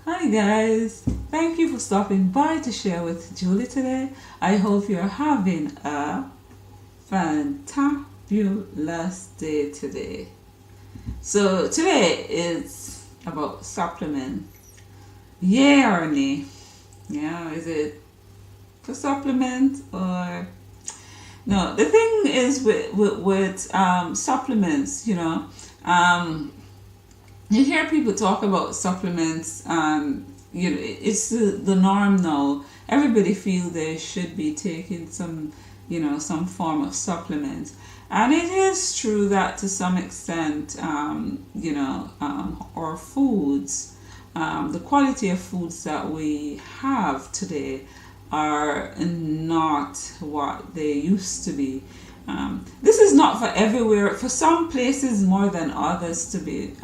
Hi guys, thank you for stopping by to share with Julie today. I hope you're having a fantabulous day today. So today is about supplements. Yay or nay? Yeah, is it for supplements or no? The thing is with supplements, you hear people talk about supplements, and it's the norm now. Everybody feel they should be taking some form of supplement, and it is true that to some extent, our foods, the quality of foods that we have today are not what they used to be. This is not for everywhere. For some places more than others to be.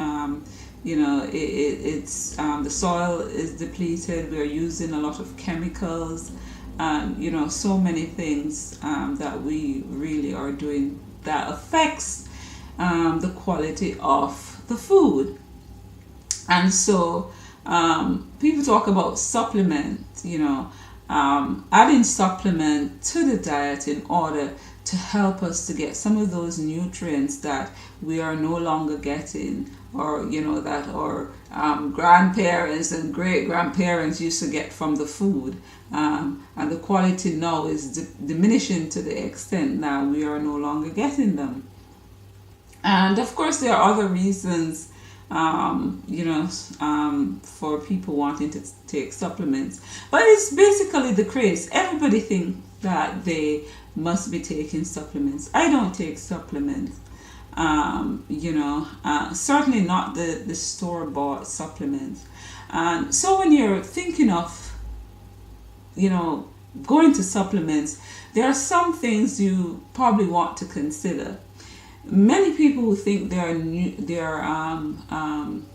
It's the soil is depleted. We're using a lot of chemicals, and so many things that we really are doing that affects the quality of the food. And so people talk about supplement. Adding supplement to the diet in order to help us to get some of those nutrients that we are no longer getting, or that our grandparents and great grandparents used to get from the food, and the quality now is diminishing to the extent that we are no longer getting them. And of course there are other reasons for people wanting to take supplements, but it's basically the craze. Everybody thinks that they must be taking supplements. I don't take supplements, certainly not the store-bought supplements. And so when you're thinking of going to supplements, there are some things you probably want to consider. Many people who think they're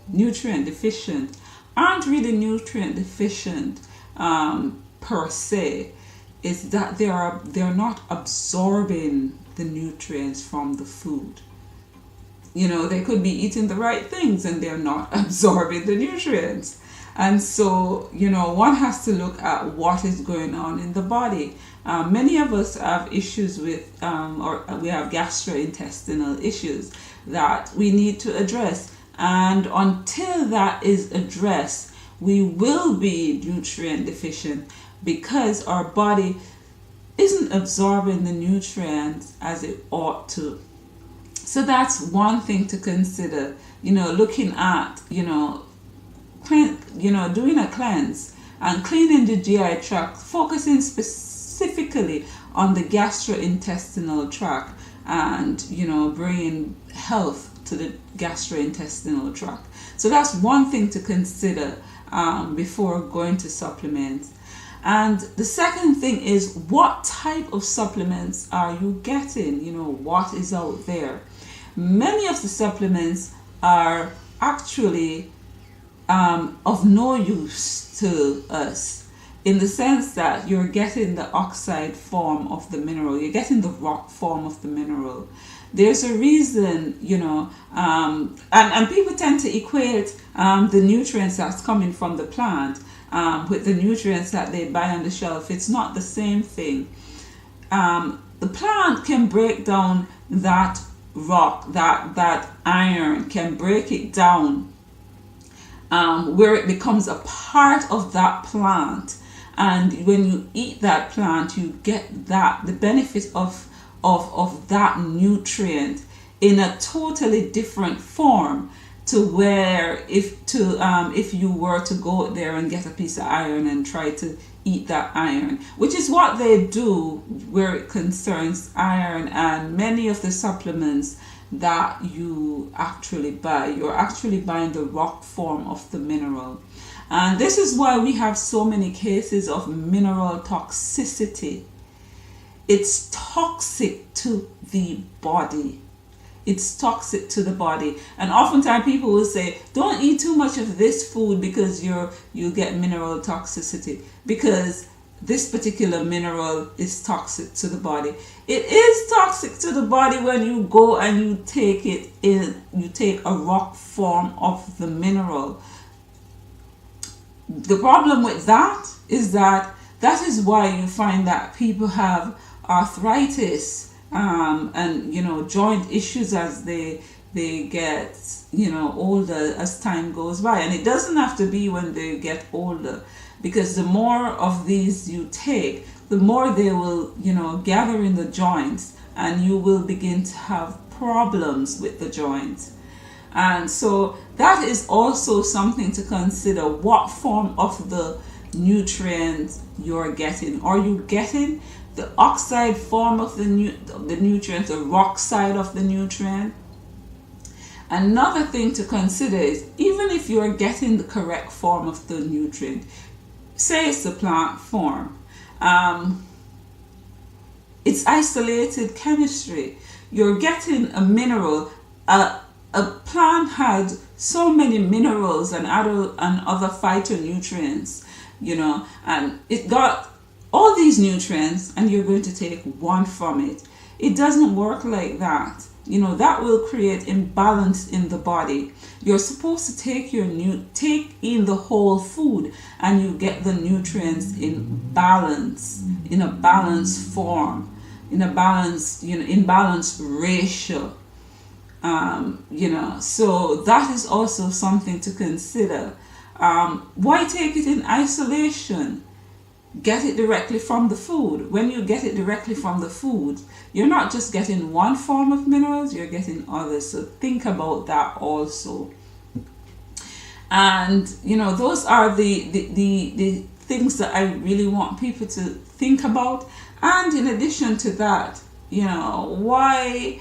nutrient deficient aren't really nutrient deficient per se. It's that they're not absorbing the nutrients from the food. They could be eating the right things and they're not absorbing the nutrients. And so, one has to look at what is going on in the body. Many of us have issues with, or we have gastrointestinal issues that we need to address. And until that is addressed, we will be nutrient deficient because our body isn't absorbing the nutrients as it ought to. So that's one thing to consider, looking at, doing a cleanse and cleaning the GI tract, focusing specifically on the gastrointestinal tract and, bringing health to the gastrointestinal tract. So that's one thing to consider before going to supplements. And the second thing is, what type of supplements are you getting? What is out there? Many of the supplements are actually of no use to us, in the sense that you're getting the oxide form of the mineral, you're getting the rock form of the mineral. There's a reason, and people tend to equate the nutrients that's coming from the plant with the nutrients that they buy on the shelf. It's not the same thing. The plant can break down that rock, that iron, can break it down where it becomes a part of that plant, and when you eat that plant, you get the benefit of that nutrient in a totally different form to where if you were to go there and get a piece of iron and try to eat that iron, which is what they do where it concerns iron. And many of the supplements that you actually buy, you're actually buying the rock form of the mineral. And this is why we have so many cases of mineral toxicity. It's toxic to the body. It's toxic to the body. And oftentimes people will say, don't eat too much of this food because you get mineral toxicity, because this particular mineral is toxic to the body. It is toxic to the body when you go and you take a rock form of the mineral. The problem with that is that is why you find that people have arthritis, and joint issues as they get older, as time goes by. And it doesn't have to be when they get older, because the more of these you take, the more they will gather in the joints, and you will begin to have problems with the joints. And so that is also something to consider. What form of the nutrients you're getting? Are you getting the oxide form of the nutrient, the rock side of the nutrient? Another thing to consider is, even if you're getting the correct form of the nutrient, say it's the plant form, it's isolated chemistry. You're getting a mineral. A plant had so many minerals and other phytonutrients, and it got all these nutrients, and you're going to take one from it. It doesn't work like that. That will create imbalance in the body. You're supposed to take in the whole food, and you get the nutrients in balance, in a balanced form, in a balanced, in balanced ratio. So that is also something to consider. Why take it in isolation? Get it directly from the food. When you get it directly from the food, you're not just getting one form of minerals, you're getting others. So think about that also. And those are the things that I really want people to think about. And in addition to that, why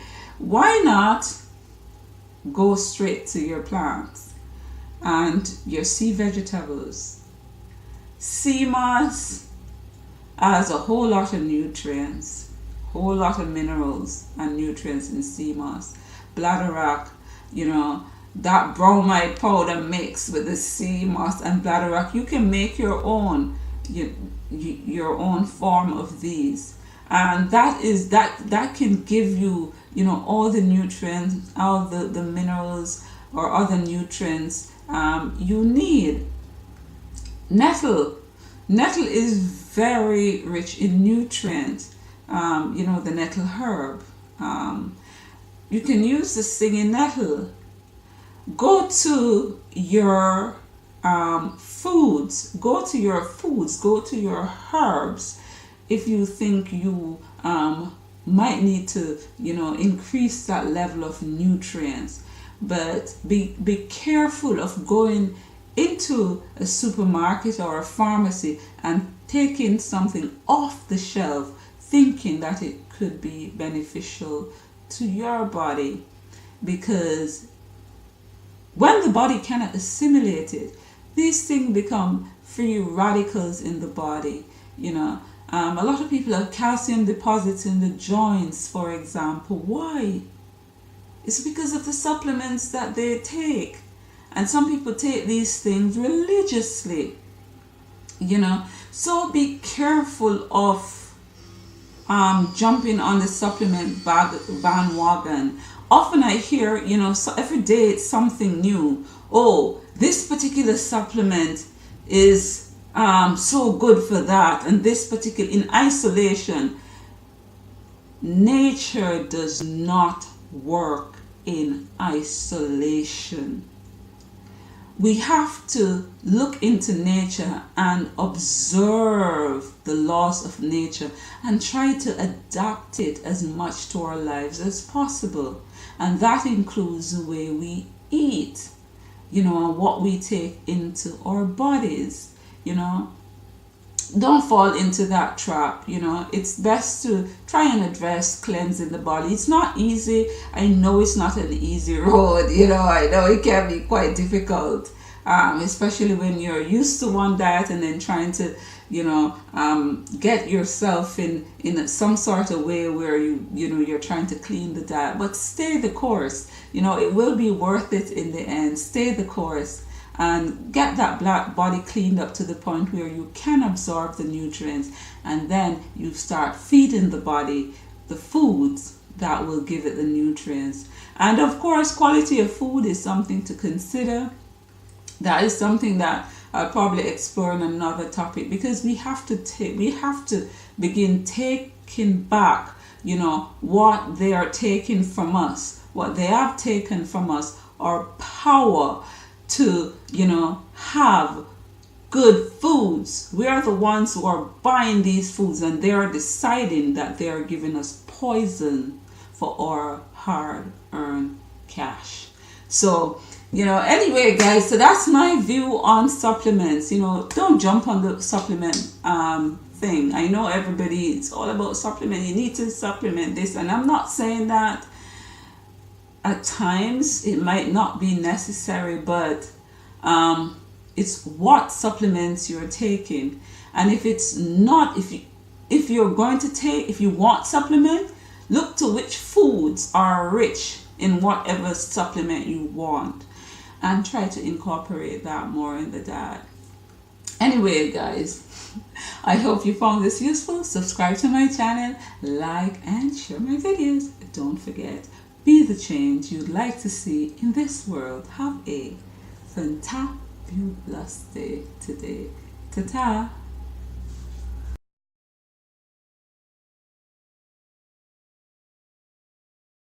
not go straight to your plants and your sea vegetables? Seamoss has a whole lot of nutrients, whole lot of minerals and nutrients in Seamoss. Bladderwrack, that bromide powder mix with the Seamoss and Bladderwrack, you can make your own form of these, and that can give you all the nutrients, all the minerals or other nutrients you need. Nettle is very rich in nutrients. The nettle herb. You can use the singing nettle. Go to your foods. Go to your herbs if you think you might need to increase that level of nutrients. But be careful of going into a supermarket or a pharmacy and taking something off the shelf thinking that it could be beneficial to your body, because when the body cannot assimilate it, these things become free radicals in the body. A lot of people have calcium deposits in the joints, for example. Why? It's because of the supplements that they take. And some people take these things religiously, So be careful of jumping on the supplement bandwagon. Often I hear, so every day it's something new. Oh, this particular supplement is so good for that, and this particular, in isolation. Nature does not work in isolation. We have to look into nature and observe the laws of nature and try to adapt it as much to our lives as possible. And that includes the way we eat, and what we take into our bodies, Don't fall into that trap, It's best to try and address cleansing the body. It's not easy. I know it's not an easy road, I know it can be quite difficult, especially when you're used to one diet and then trying to, get yourself in some sort of way where you're trying to clean the diet. But stay the course. It will be worth it in the end. Stay the course and get that black body cleaned up to the point where you can absorb the nutrients, and then you start feeding the body the foods that will give it the nutrients. And of course, quality of food is something to consider. That is something that I'll probably explore in another topic, because we have to begin taking back, what they are taking from us, what they have taken from us, our power to, have good foods. We are the ones who are buying these foods, and they are deciding that they are giving us poison for our hard-earned cash. So, anyway, guys, so that's my view on supplements. Don't jump on the supplement thing. I know everybody, it's all about supplement. You need to supplement this, and I'm not saying that at times it might not be necessary, but it's what supplements you're taking. And if it's not, if you're going to take, if you want supplement, look to which foods are rich in whatever supplement you want, and try to incorporate that more in the diet. Anyway, guys, I hope you found this useful. Subscribe to my channel, like and share my videos. Don't forget, be the change you'd like to see in this world. Have a fantabulous day today. Ta-ta.